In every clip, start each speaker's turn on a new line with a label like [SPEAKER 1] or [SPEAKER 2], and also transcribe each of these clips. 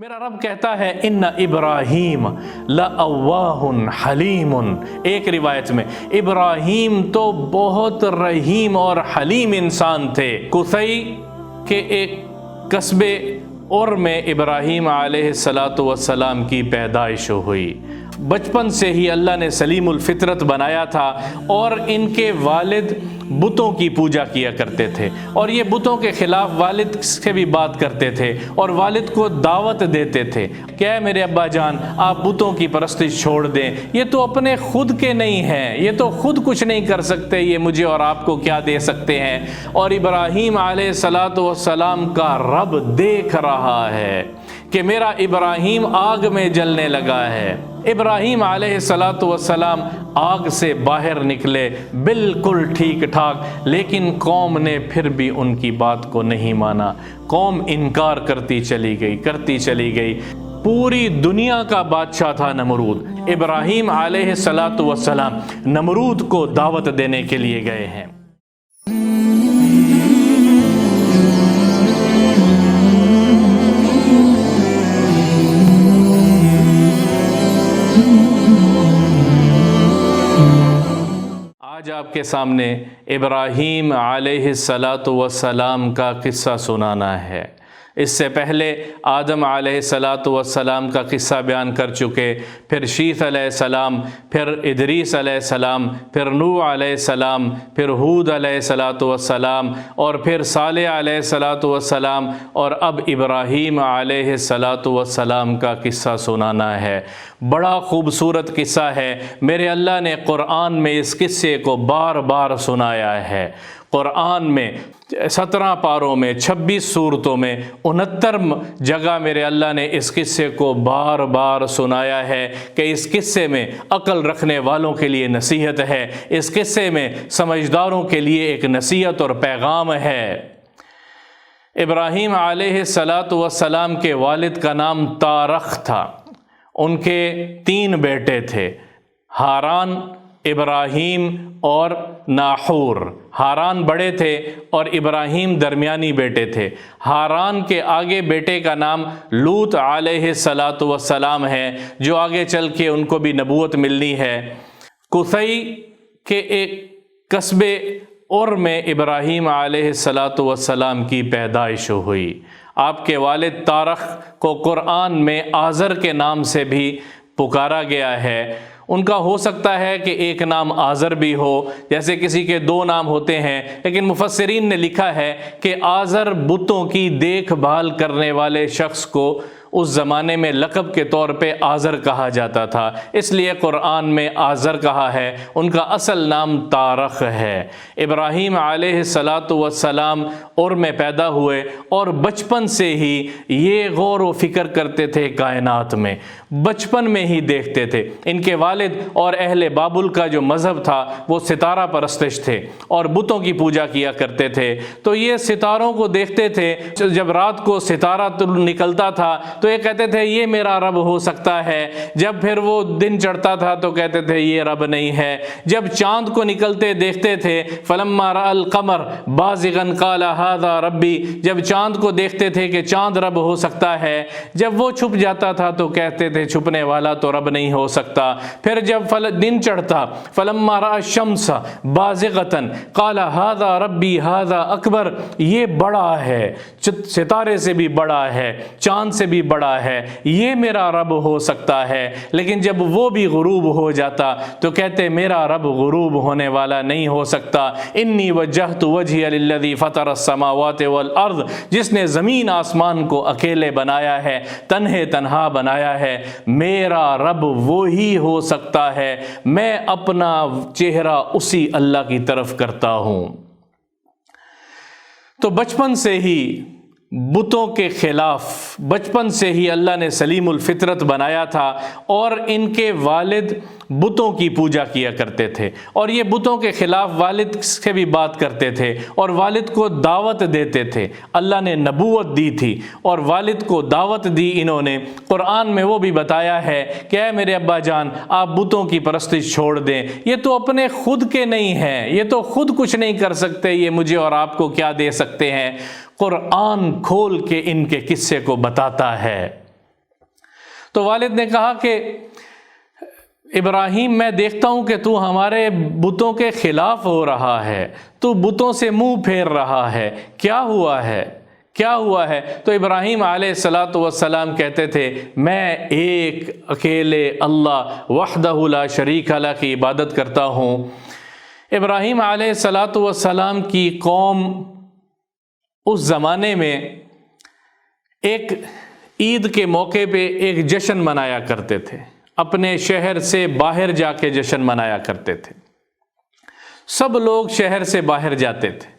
[SPEAKER 1] میرا رب کہتا ہے ان ابراہیم لأواہ حلیم۔ ایک روایت میں ابراہیم تو بہت رحیم اور حلیم انسان تھے۔ کثی کے ایک قصبے اور میں ابراہیم علیہ السلام کی پیدائش ہوئی۔ بچپن سے ہی اللہ نے سلیم الفطرت بنایا تھا اور ان کے والد بتوں کی پوجا کیا کرتے تھے اور یہ بتوں کے خلاف والد سے بھی بات کرتے تھے اور والد کو دعوت دیتے تھے کہ اے میرے ابا جان آپ بتوں کی پرستش چھوڑ دیں، یہ تو اپنے خود کے نہیں ہیں، یہ تو خود کچھ نہیں کر سکتے، یہ مجھے اور آپ کو کیا دے سکتے ہیں۔ اور ابراہیم علیہ السلام کا رب دیکھ رہا ہے کہ میرا ابراہیم آگ میں جلنے لگا ہے۔ ابراہیم علیہ السلام آگ سے باہر نکلے بالکل ٹھیک ٹھاک، لیکن قوم نے پھر بھی ان کی بات کو نہیں مانا۔ قوم انکار کرتی چلی گئی۔ پوری دنیا کا بادشاہ تھا نمرود۔ ابراہیم علیہ السلام نمرود کو دعوت دینے کے لیے گئے ہیں۔ آج آپ کے سامنے ابراہیم علیہ السلام کا قصہ سنانا ہے۔ اس سے پہلے آدم علیہ السلام کا قصہ بیان کر چکے، پھر شیث علیہ السلام، پھر ادریس علیہ السلام، پھر نوح علیہ السلام، پھر ہود علیہ السلام اور پھر صالح علیہ السلام اور اب ابراہیم علیہ السلام کا قصہ سنانا ہے۔ بڑا خوبصورت قصہ ہے۔ میرے اللہ نے قرآن میں اس قصے کو بار بار سنایا ہے۔ قرآن میں 17 پاروں میں 26 سورتوں میں 69 جگہ میرے اللہ نے اس قصے کو بار بار سنایا ہے کہ اس قصے میں عقل رکھنے والوں کے لیے نصیحت ہے، اس قصے میں سمجھداروں کے لیے ایک نصیحت اور پیغام ہے۔ ابراہیم علیہ السلام کے والد کا نام تارخ تھا۔ ان کے 3 بیٹے تھے، ہاران، ابراہیم اور ناحور۔ ہاران بڑے تھے اور ابراہیم درمیانی بیٹے تھے۔ ہاران کے آگے بیٹے کا نام لوط علیہ السلام ہے، جو آگے چل کے ان کو بھی نبوت ملنی ہے۔ کثی کے ایک قصبے اور میں ابراہیم علیہ السلام کی پیدائش ہوئی۔ آپ کے والد تارخ کو قرآن میں آزر کے نام سے بھی پکارا گیا ہے۔ ان کا ہو سکتا ہے کہ ایک نام آزر بھی ہو، جیسے کسی کے 2 نام ہوتے ہیں، لیکن مفسرین نے لکھا ہے کہ آزر بتوں کی دیکھ بھال کرنے والے شخص کو اس زمانے میں لقب کے طور پہ آزر کہا جاتا تھا، اس لیے قرآن میں آزر کہا ہے۔ ان کا اصل نام تارخ ہے۔ ابراہیم علیہ السلام اور میں پیدا ہوئے اور بچپن سے ہی یہ غور و فکر کرتے تھے کائنات میں، بچپن میں ہی دیکھتے تھے۔ ان کے والد اور اہل بابل کا جو مذہب تھا وہ ستارہ پرستش تھے اور بتوں کی پوجا کیا کرتے تھے، تو یہ ستاروں کو دیکھتے تھے۔ جب رات کو ستارہ نکلتا تھا تو یہ کہتے تھے یہ میرا رب ہو سکتا ہے، جب پھر وہ دن چڑھتا تھا تو کہتے تھے یہ رب نہیں ہے۔ جب چاند کو نکلتے دیکھتے تھے فلما رأى القمر بازغا قال هذا ربی، جب چاند کو دیکھتے تھے کہ چاند رب ہو سکتا ہے۔ جب وہ چھپ جاتا تھا تو کہتے تھے چھپنے والا تو رب نہیں ہو سکتا۔ پھر جب دن چڑھتا فلما رأى الشمس بازغة قال هذا ربی هذا اکبر، یہ بڑا ہے، ستارے سے بھی بڑا ہے، چاند سے بھی بڑا ہے، یہ میرا رب ہو سکتا ہے۔ لیکن جب وہ بھی غروب ہو جاتا تو کہتے میرا رب غروب ہونے والا نہیں ہو سکتا۔ انی وجہت وجہی للذی فطر السماوات والارض، جس نے زمین آسمان کو اکیلے بنایا ہے، تنہا بنایا ہے، میرا رب وہی ہو سکتا ہے، میں اپنا چہرہ اسی اللہ کی طرف کرتا ہوں۔ تو بچپن سے ہی بتوں کے خلاف، بچپن سے ہی اللہ نے سلیم الفطرت بنایا تھا اور ان کے والد بتوں کی پوجا کیا کرتے تھے اور یہ بتوں کے خلاف والد سے بھی بات کرتے تھے اور والد کو دعوت دیتے تھے۔ اللہ نے نبوت دی تھی اور والد کو دعوت دی انہوں نے۔ قرآن میں وہ بھی بتایا ہے کہ اے میرے ابا جان آپ بتوں کی پرستش چھوڑ دیں، یہ تو اپنے خود کے نہیں ہیں، یہ تو خود کچھ نہیں کر سکتے، یہ مجھے اور آپ کو کیا دے سکتے ہیں۔ قرآن کھول کے ان کے قصے کو بتاتا ہے۔ تو والد نے کہا کہ ابراہیم میں دیکھتا ہوں کہ تو ہمارے بتوں کے خلاف ہو رہا ہے، تو بتوں سے منہ پھیر رہا ہے، کیا ہوا ہے؟ کیا ہوا ہے؟ تو ابراہیم علیہ السلام کہتے تھے میں ایک اکیلے اللہ وحدہ لا شریک لہ کی عبادت کرتا ہوں۔ ابراہیم علیہ السلام کی قوم اس زمانے میں ایک عید کے موقع پہ ایک جشن منایا کرتے تھے، اپنے شہر سے باہر جا کے جشن منایا کرتے تھے۔ سب لوگ شہر سے باہر جاتے تھے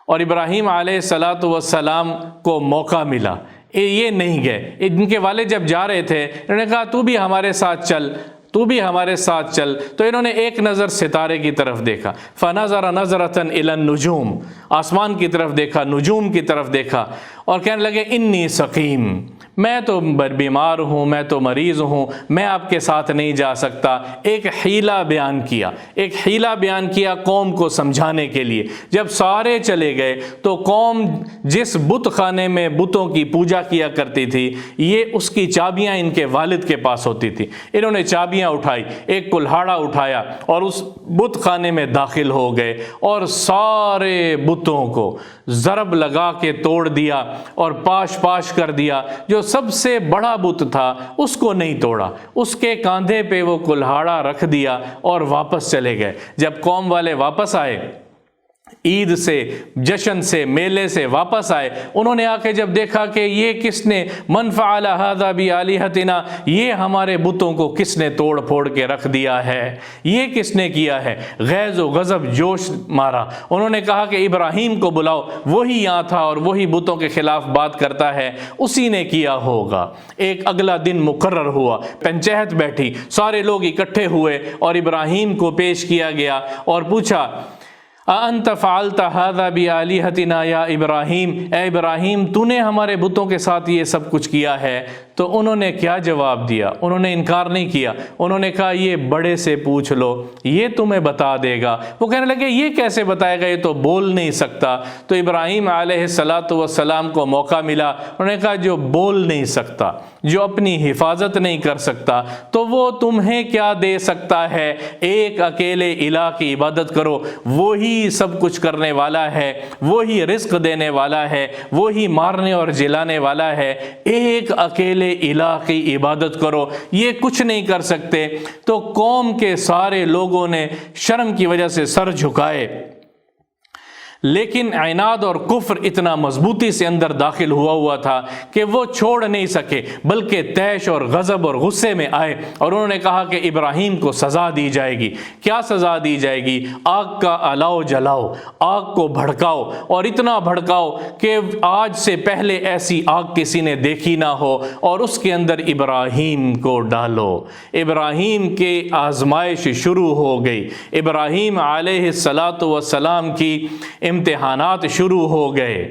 [SPEAKER 1] اور ابراہیم علیہ السلام کو موقع ملا، یہ نہیں گئے۔ ان کے والد جب جا رہے تھے انہوں نے کہا تو بھی ہمارے ساتھ چل، تو بھی ہمارے ساتھ چل۔ تو انہوں نے ایک نظر ستارے کی طرف دیکھا، فَنَظَرَ نَظْرَةً إِلَى النُّجُومِ، آسمان کی طرف دیکھا، نجوم کی طرف دیکھا اور کہنے لگے انی سقیم، میں تو بیمار ہوں، میں تو مریض ہوں، میں آپ کے ساتھ نہیں جا سکتا۔ ایک حیلہ بیان کیا، ایک حیلہ بیان کیا قوم کو سمجھانے کے لیے۔ جب سارے چلے گئے تو قوم جس بت خانے میں بتوں کی پوجا کیا کرتی تھی، یہ اس کی چابیاں ان کے والد کے پاس ہوتی تھی۔ انہوں نے چابیاں اٹھائی، ایک کلہاڑا اٹھایا اور اس بت خانے میں داخل ہو گئے اور سارے بتوں کو ضرب لگا کے توڑ دیا اور پاش پاش کر دیا۔ جو سب سے بڑا بت تھا اس کو نہیں توڑا، اس کے کاندھے پہ وہ کلہاڑا رکھ دیا اور واپس چلے گئے۔ جب قوم والے واپس آئے، عید سے، جشن سے، میلے سے واپس آئے، انہوں نے آ کے جب دیکھا کہ یہ کس نے من فعل ھذا بآلہتنا، یہ ہمارے بتوں کو کس نے توڑ پھوڑ کے رکھ دیا ہے، یہ کس نے کیا ہے، غیظ و غضب جوش مارا۔ انہوں نے کہا کہ ابراہیم کو بلاؤ، وہی یہاں تھا اور وہی بتوں کے خلاف بات کرتا ہے، اسی نے کیا ہوگا۔ ایک اگلا دن مقرر ہوا، پنچایت بیٹھی، سارے لوگ اکٹھے ہوئے اور ابراہیم کو پیش کیا گیا اور پوچھا اَأَنْتَ فَعَلْتَ هَذَا بِآلِهَتِنَا یا ابراہیم، اے ابراہیم تو نے ہمارے بتوں کے ساتھ یہ سب کچھ کیا ہے؟ تو انہوں نے کیا جواب دیا؟ انہوں نے انکار نہیں کیا، انہوں نے کہا یہ بڑے سے پوچھ لو، یہ تمہیں بتا دے گا۔ وہ کہنے لگے یہ کیسے بتائے گا، یہ تو بول نہیں سکتا۔ تو ابراہیم علیہ السلام کو موقع ملا، انہوں نے کہا جو بول نہیں سکتا، جو اپنی حفاظت نہیں کر سکتا، تو وہ تمہیں کیا دے سکتا ہے؟ ایک اکیلے الہ کی عبادت کرو، وہی سب کچھ کرنے والا ہے، وہی رزق دینے والا ہے، وہی مارنے اور جلانے والا ہے۔ ایک اکیلے الہ کی عبادت کرو، یہ کچھ نہیں کر سکتے۔ تو قوم کے سارے لوگوں نے شرم کی وجہ سے سر جھکائے، لیکن عناد اور کفر اتنا مضبوطی سے اندر داخل ہوا تھا کہ وہ چھوڑ نہیں سکے، بلکہ طیش اور غضب اور غصے میں آئے اور انہوں نے کہا کہ ابراہیم کو سزا دی جائے گی۔ کیا سزا دی جائے گی؟ آگ کا الاؤ جلاؤ، آگ کو بھڑکاؤ اور اتنا بھڑکاؤ کہ آج سے پہلے ایسی آگ کسی نے دیکھی نہ ہو اور اس کے اندر ابراہیم کو ڈالو۔ ابراہیم کی آزمائش شروع ہو گئی، ابراہیم علیہ السلام کی امتحانات شروع ہو گئے۔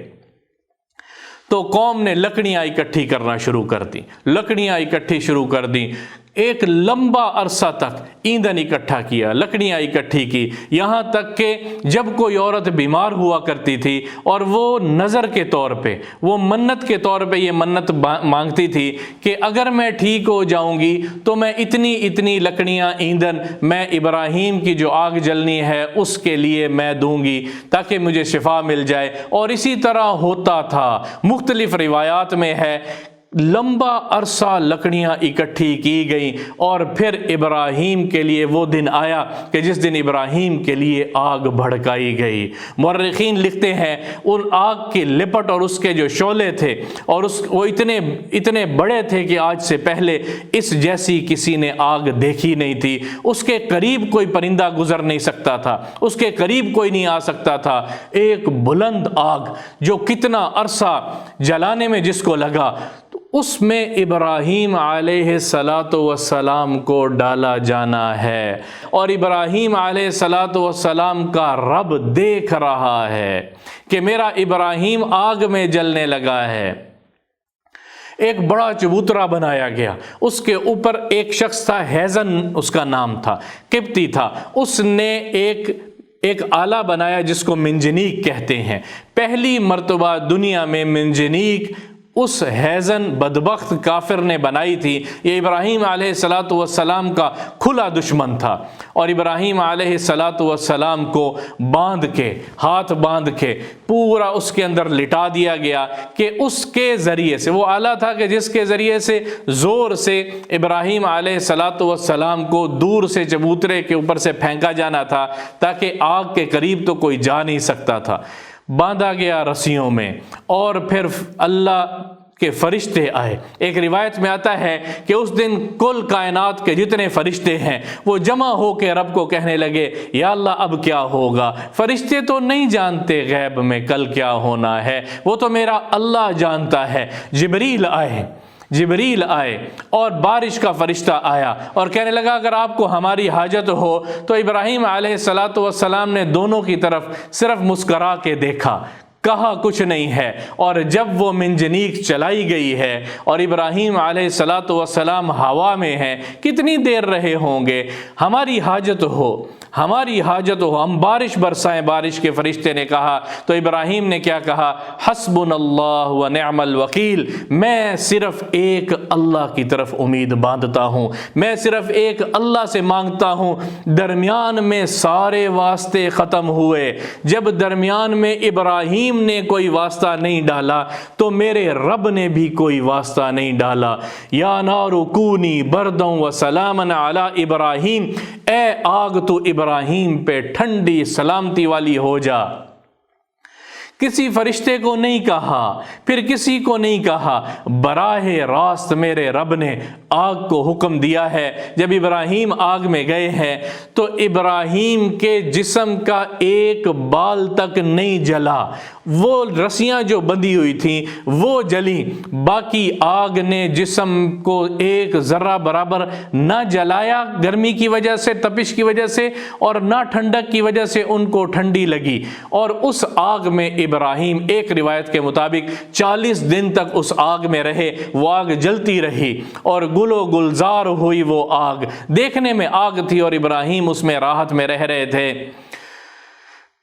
[SPEAKER 1] تو قوم نے لکڑیاں اکٹھی کرنا شروع کر دی، لکڑیاں اکٹھی شروع کر دی، ایک لمبا عرصہ تک ایندھن اکٹھا کیا، لکڑیاں اکٹھی کی، یہاں تک کہ جب کوئی عورت بیمار ہوا کرتی تھی اور وہ نظر کے طور پہ، وہ منت کے طور پہ یہ منت مانگتی تھی کہ اگر میں ٹھیک ہو جاؤں گی تو میں اتنی لکڑیاں ایندھن میں ابراہیم کی جو آگ جلنی ہے اس کے لیے میں دوں گی تاکہ مجھے شفا مل جائے۔ اور اسی طرح ہوتا تھا، مختلف روایات میں ہے لمبا عرصہ لکڑیاں اکٹھی کی گئیں اور پھر ابراہیم کے لیے وہ دن آیا کہ جس دن ابراہیم کے لیے آگ بھڑکائی گئی۔ مورخین لکھتے ہیں ان آگ کی لپٹ اور اس کے جو شعلے تھے اور وہ اتنے بڑے تھے کہ آج سے پہلے اس جیسی کسی نے آگ دیکھی نہیں تھی۔ اس کے قریب کوئی پرندہ گزر نہیں سکتا تھا، اس کے قریب کوئی نہیں آ سکتا تھا۔ ایک بلند آگ جو کتنا عرصہ جلانے میں جس کو لگا، اس میں ابراہیم علیہ السلام کو ڈالا جانا ہے اور ابراہیم علیہ السلام کا رب دیکھ رہا ہے کہ میرا ابراہیم آگ میں جلنے لگا ہے۔ ایک بڑا چبوترا بنایا گیا، اس کے اوپر ایک شخص تھا، ہیزن اس کا نام تھا، قبطی تھا، اس نے ایک آلہ بنایا جس کو منجنیق کہتے ہیں۔ پہلی مرتبہ دنیا میں منجنیق اس حیزن بدبخت کافر نے بنائی تھی، یہ ابراہیم علیہ السلام کا کھلا دشمن تھا، اور ابراہیم علیہ السلام کو باندھ کے، ہاتھ باندھ کے پورا اس کے اندر لٹا دیا گیا کہ اس کے ذریعے سے، وہ آلہ تھا کہ جس کے ذریعے سے زور سے ابراہیم علیہ السلام کو دور سے چبوترے کے اوپر سے پھینکا جانا تھا تاکہ آگ کے قریب تو کوئی جا نہیں سکتا تھا۔ باندھا گیا رسیوں میں، اور پھر اللہ کے فرشتے آئے۔ ایک روایت میں آتا ہے کہ اس دن کل کائنات کے جتنے فرشتے ہیں وہ جمع ہو کے رب کو کہنے لگے، یا اللہ اب کیا ہوگا؟ فرشتے تو نہیں جانتے غیب میں کل کیا ہونا ہے، وہ تو میرا اللہ جانتا ہے۔ جبریل آئے اور بارش کا فرشتہ آیا اور کہنے لگا اگر آپ کو ہماری حاجت ہو تو ابراہیم علیہ السلام نے دونوں کی طرف صرف مسکرا کے دیکھا، کہا کچھ نہیں ہے، اور جب وہ منجنیق چلائی گئی ہے اور ابراہیم علیہ السلام ہوا میں ہیں، کتنی دیر رہے ہوں گے؟ ہماری حاجت ہو ہم بارش برسائیں۔ بارش کے فرشتے نے کہا تو ابراہیم نے کیا کہا؟ حسبنا اللہ و نعم الوکیل، میں صرف ایک اللہ کی طرف امید باندھتا ہوں، میں صرف ایک اللہ سے مانگتا ہوں۔ درمیان میں سارے واسطے ختم ہوئے، جب درمیان میں ابراہیم نے کوئی واسطہ نہیں ڈالا تو میرے رب نے بھی کوئی واسطہ نہیں ڈالا۔ یا نار کونی بردا و سلاما علی ابراہیم، اے آگ تو ابراہیم پہ ٹھنڈی سلامتی والی ہو جا۔ کسی فرشتے کو نہیں کہا، پھر کسی کو نہیں کہا، براہ راست میرے رب نے آگ کو حکم دیا ہے۔ جب ابراہیم آگ میں گئے ہیں تو ابراہیم کے جسم کا ایک بال تک نہیں جلا، وہ رسیاں جو بندھی ہوئی تھیں وہ جلیں، باقی آگ نے جسم کو ایک ذرہ برابر نہ جلایا، گرمی کی وجہ سے، تپش کی وجہ سے، اور نہ ٹھنڈک کی وجہ سے ان کو ٹھنڈی لگی، اور اس آگ میں ابراہیم ایک روایت کے مطابق 40 دن تک اس آگ میں رہے، وہ آگ جلتی رہی اور گل و گلزار ہوئی وہ آگ، دیکھنے میں آگ تھی اور ابراہیم اس میں راحت میں رہ رہے تھے۔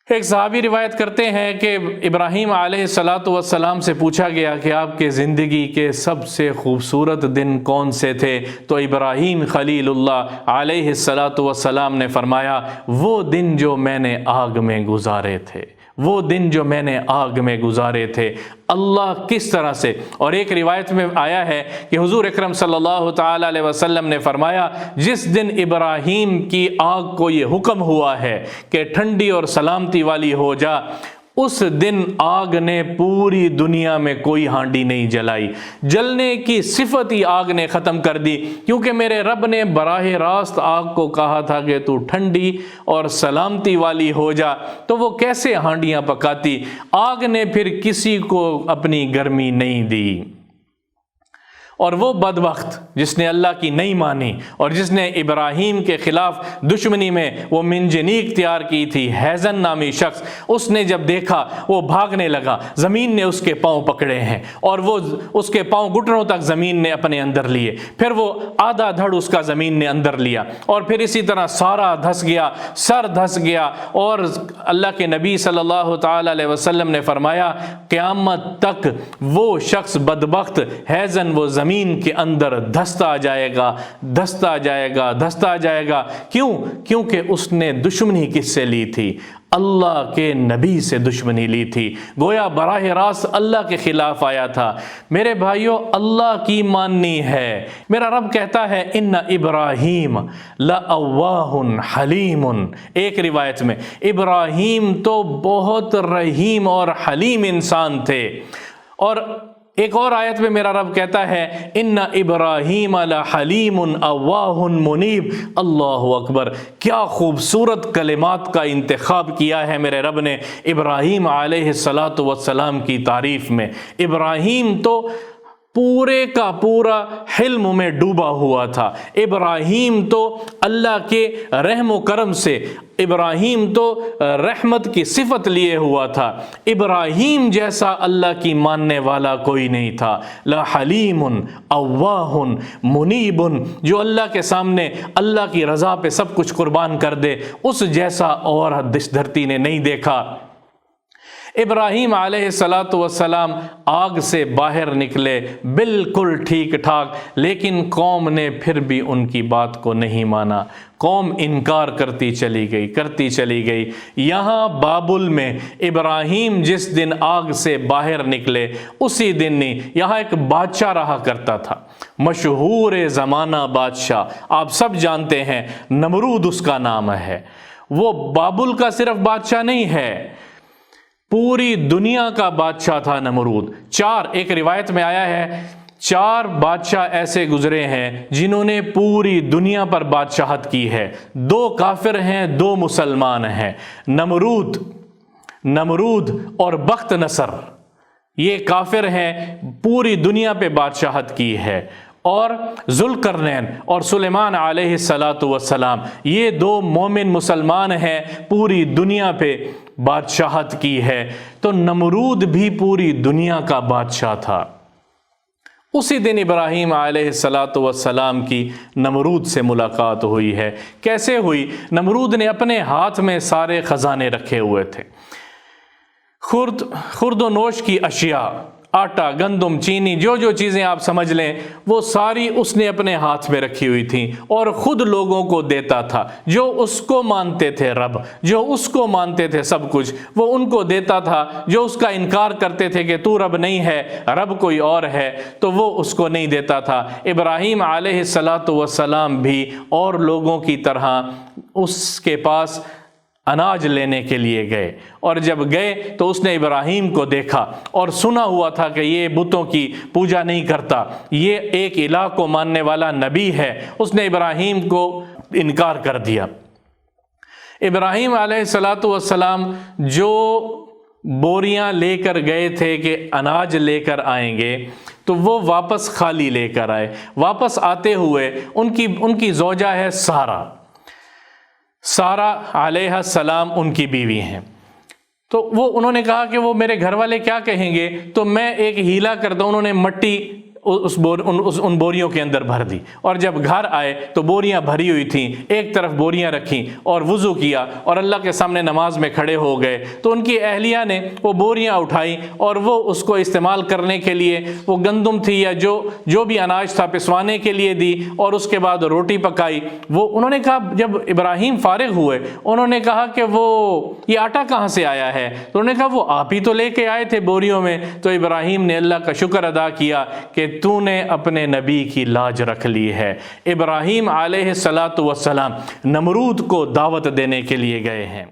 [SPEAKER 1] ایک صحابی روایت کرتے ہیں کہ ابراہیم علیہ السلام سے پوچھا گیا کہ آپ کے زندگی کے سب سے خوبصورت دن کون سے تھے؟ تو ابراہیم خلیل اللہ علیہ السلام نے فرمایا، وہ دن جو میں نے آگ میں گزارے تھے، وہ دن جو میں نے آگ میں گزارے تھے۔ اللہ کس طرح سے، اور ایک روایت میں آیا ہے کہ حضور اکرم صلی اللہ تعالی علیہ وسلم نے فرمایا، جس دن ابراہیم کی آگ کو یہ حکم ہوا ہے کہ ٹھنڈی اور سلامتی والی ہو جا، اس دن آگ نے پوری دنیا میں کوئی ہانڈی نہیں جلائی، جلنے کی صفت ہی آگ نے ختم کر دی، کیونکہ میرے رب نے براہ راست آگ کو کہا تھا کہ تو ٹھنڈی اور سلامتی والی ہو جا، تو وہ کیسے ہانڈیاں پکاتی؟ آگ نے پھر کسی کو اپنی گرمی نہیں دی۔ اور وہ بدبخت جس نے اللہ کی نہیں مانی اور جس نے ابراہیم کے خلاف دشمنی میں وہ منجنیق تیار کی تھی، حیزن نامی شخص، اس نے جب دیکھا وہ بھاگنے لگا، زمین نے اس کے پاؤں پکڑے ہیں اور وہ اس کے پاؤں گھٹنوں تک زمین نے اپنے اندر لیے، پھر وہ آدھا دھڑ اس کا زمین نے اندر لیا، اور پھر اسی طرح سارا دھس گیا، سر دھس گیا، اور اللہ کے نبی صلی اللہ تعالی علیہ وسلم نے فرمایا قیامت تک وہ شخص بدبخت حیزن وہ زمین کے اندر دھستا جائے گا، دھستا جائے گا، دھستا جائے گا۔ کیوں؟ کیونکہ اس نے دشمنی کس سے لی تھی؟ اللہ کے نبی سے دشمنی لی تھی، گویا براہ راست اللہ کے خلاف آیا تھا۔ میرے بھائیوں، اللہ کی ماننی ہے۔ میرا رب کہتا ہے ان ابراہیم لأواہ حلیم، ایک روایت میں ابراہیم تو بہت رحیم اور حلیم انسان تھے، اور ایک اور آیت میں میرا رب کہتا ہے ان ابراہیم لحلیم اواہ منیب۔ اللہ اکبر، کیا خوبصورت کلمات کا انتخاب کیا ہے میرے رب نے ابراہیم علیہ السلام کی تعریف میں۔ ابراہیم تو پورے کا پورا حلم میں ڈوبا ہوا تھا، ابراہیم تو اللہ کے رحم و کرم سے، ابراہیم تو رحمت کی صفت لیے ہوا تھا، ابراہیم جیسا اللہ کی ماننے والا کوئی نہیں تھا۔ لحلیم اواہ منیب، جو اللہ کے سامنے اللہ کی رضا پہ سب کچھ قربان کر دے، اس جیسا اور اس دھرتی نے نہیں دیکھا۔ ابراہیم علیہ الصلاۃ والسلام آگ سے باہر نکلے بالکل ٹھیک ٹھاک، لیکن قوم نے پھر بھی ان کی بات کو نہیں مانا۔ قوم انکار کرتی چلی گئی۔ یہاں بابل میں ابراہیم جس دن آگ سے باہر نکلے اسی دن نہیں، یہاں ایک بادشاہ رہا کرتا تھا، مشہور زمانہ بادشاہ، آپ سب جانتے ہیں، نمرود اس کا نام ہے۔ وہ بابل کا صرف بادشاہ نہیں ہے، پوری دنیا کا بادشاہ تھا نمرود۔ ایک روایت میں آیا ہے 4 بادشاہ ایسے گزرے ہیں جنہوں نے پوری دنیا پر بادشاہت کی ہے، 2 کافر ہیں، 2 مسلمان ہیں، نمرود اور بخت نصر، یہ کافر ہیں، پوری دنیا پہ بادشاہت کی ہے، اور ذوالقرنین اور سلیمان علیہ السلام، یہ 2 مومن مسلمان ہیں، پوری دنیا پہ بادشاہت کی ہے۔ تو نمرود بھی پوری دنیا کا بادشاہ تھا۔ اسی دن ابراہیم علیہ السلام کی نمرود سے ملاقات ہوئی ہے۔ کیسے ہوئی؟ نمرود نے اپنے ہاتھ میں سارے خزانے رکھے ہوئے تھے، خرد و نوش کی اشیاء، آٹا، گندم، چینی، جو چیزیں آپ سمجھ لیں، وہ ساری اس نے اپنے ہاتھ میں رکھی ہوئی تھیں، اور خود لوگوں کو دیتا تھا، جو اس کو مانتے تھے رب، جو اس کو مانتے تھے سب کچھ، وہ ان کو دیتا تھا۔ جو اس کا انکار کرتے تھے کہ تو رب نہیں ہے، رب کوئی اور ہے، تو وہ اس کو نہیں دیتا تھا۔ ابراہیم علیہ السلام بھی اور لوگوں کی طرح اس کے پاس اناج لینے کے لیے گئے، اور جب گئے تو اس نے ابراہیم کو دیکھا، اور سنا ہوا تھا کہ یہ بتوں کی پوجا نہیں کرتا، یہ ایک الہ کو ماننے والا نبی ہے۔ اس نے ابراہیم کو انکار کر دیا۔ ابراہیم علیہ السلام جو بوریاں لے کر گئے تھے کہ اناج لے کر آئیں گے، تو وہ واپس خالی لے کر آئے۔ واپس آتے ہوئے ان کی زوجہ ہے سارہ علیہ السلام، ان کی بیوی ہیں۔ تو انہوں نے کہا کہ وہ میرے گھر والے کیا کہیں گے، تو میں ایک ہیلا کرتا ہوں۔ انہوں نے مٹی ان بوریوں کے اندر بھر دی، اور جب گھر آئے تو بوریاں بھری ہوئی تھیں، ایک طرف بوریاں رکھیں، اور وضو کیا، اور اللہ کے سامنے نماز میں کھڑے ہو گئے۔ تو ان کی اہلیہ نے وہ بوریاں اٹھائیں، اور وہ اس کو استعمال کرنے کے لیے، وہ گندم تھی یا جو بھی اناج تھا، پسوانے کے لیے دی، اور اس کے بعد روٹی پکائی۔ انہوں نے کہا، جب ابراہیم فارغ ہوئے، انہوں نے کہا کہ یہ آٹا کہاں سے آیا ہے؟ تو انہوں نے کہا وہ آپ ہی تو لے کے آئے تھے بوریوں میں۔ تو ابراہیم نے اللہ کا شکر ادا کیا کہ تو نے اپنے نبی کی لاج رکھ لی ہے۔ ابراہیم علیہ السلام نمرود کو دعوت دینے کے لیے گئے ہیں۔